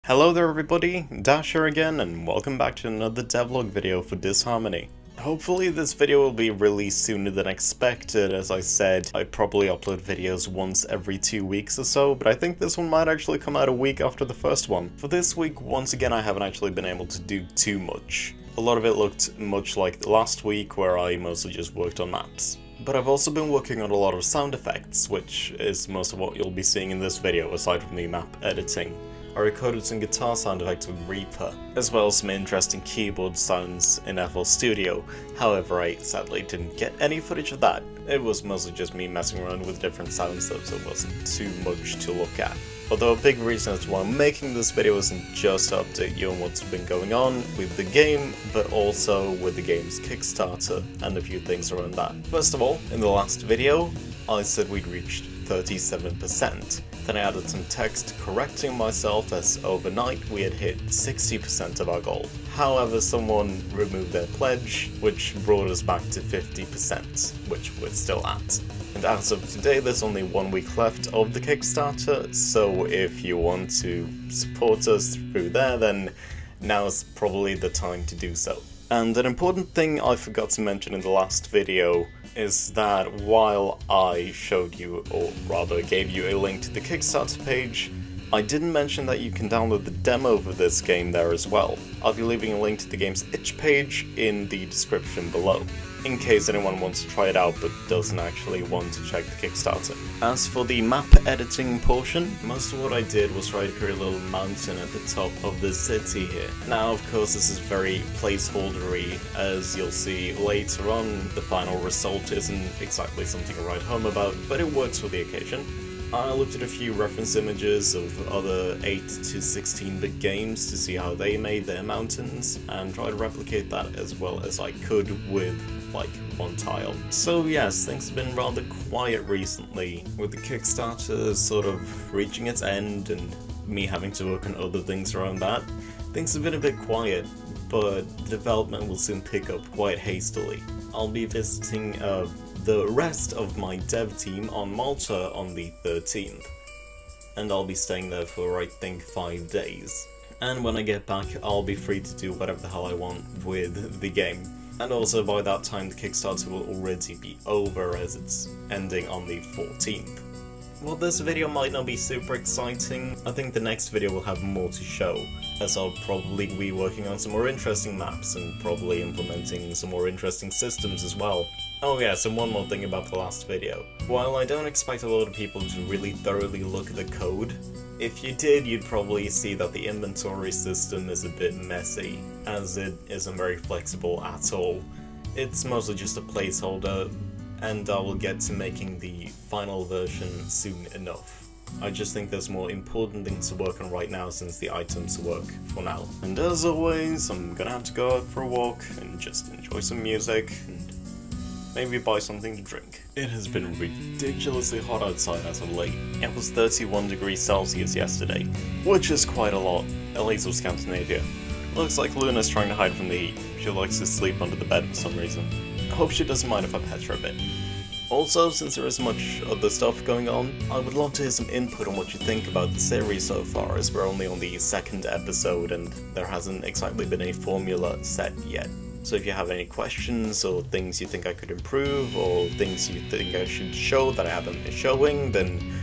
Hello there everybody, Dash here again, and welcome back to another devlog video for Disharmony. Hopefully this video will be released sooner than expected. As I said, I probably upload videos once every 2 weeks or so, but I think this one might actually come out a week after the first one. For this week, once again I haven't actually been able to do too much. A lot of it looked much like last week, where I mostly just worked on maps. But I've also been working on a lot of sound effects, which is most of what you'll be seeing in this video, aside from the map editing. I recorded some guitar sound effects with Reaper, as well as some interesting keyboard sounds in FL Studio. However, I sadly didn't get any footage of that. It was mostly just me messing around with different sounds, so it wasn't too much to look at. Although a big reason as to why I'm making this video isn't just to update you on what's been going on with the game, but also with the game's Kickstarter and a few things around that. First of all, in the last video, I said we'd reached 37%. Then I added some text correcting myself, as overnight we had hit 60% of our goal. However, someone removed their pledge, which brought us back to 50%, which we're still at. And as of today, there's only 1 week left of the Kickstarter, so if you want to support us through there, then now's probably the time to do so. And an important thing I forgot to mention in the last video is that while I showed you, or rather gave you a link to the Kickstarter page, I didn't mention that you can download the demo for this game there as well. I'll be leaving a link to the game's itch page in the description below, in case anyone wants to try it out but doesn't actually want to check the Kickstarter. As for the map editing portion, most of what I did was try to create a little mountain at the top of the city here. Now of course this is very placeholdery, as you'll see later on. The final result isn't exactly something to write home about, but it works for the occasion. I looked at a few reference images of other 8 to 16-bit games to see how they made their mountains, and tried to replicate that as well as I could with like one tile. So yes, things have been rather quiet recently, with the Kickstarter sort of reaching its end and me having to work on other things around that. Things have been a bit quiet, but development will soon pick up quite hastily. I'll be visiting the rest of my dev team on Malta on the 13th, and I'll be staying there for I think 5 days. And when I get back, I'll be free to do whatever the hell I want with the game. And also by that time the Kickstarter will already be over, as it's ending on the 14th. While this video might not be super exciting, I think the next video will have more to show, as I'll probably be working on some more interesting maps and probably implementing some more interesting systems as well. Oh yes, and one more thing about the last video. While I don't expect a lot of people to really thoroughly look at the code, if you did, you'd probably see that the inventory system is a bit messy, as it isn't very flexible at all. It's mostly just a placeholder, and I will get to making the final version soon enough. I just think there's more important things to work on right now, since the items work for now. And as always, I'm gonna have to go out for a walk and just enjoy some music and maybe buy something to drink. It has been ridiculously hot outside as of late. It was 31 degrees Celsius yesterday, which is quite a lot, at least with Scandinavia. Looks like Luna's trying to hide from the heat. She likes to sleep under the bed for some reason. I hope she doesn't mind if I pet her a bit. Also, since there isn't much other stuff going on, I would love to hear some input on what you think about the series so far, as we're only on the 2nd episode and there hasn't exactly been a formula set yet. So if you have any questions or things you think I could improve, or things you think I should show that I haven't been showing, then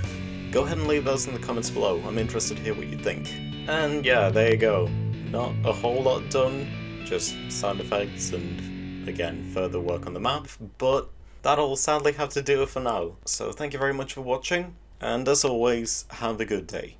go ahead and leave those in the comments below. I'm interested to hear what you think. And yeah, there you go. Not a whole lot done, just sound effects and, again, further work on the map, but that'll sadly have to do it for now. So thank you very much for watching, and as always, have a good day.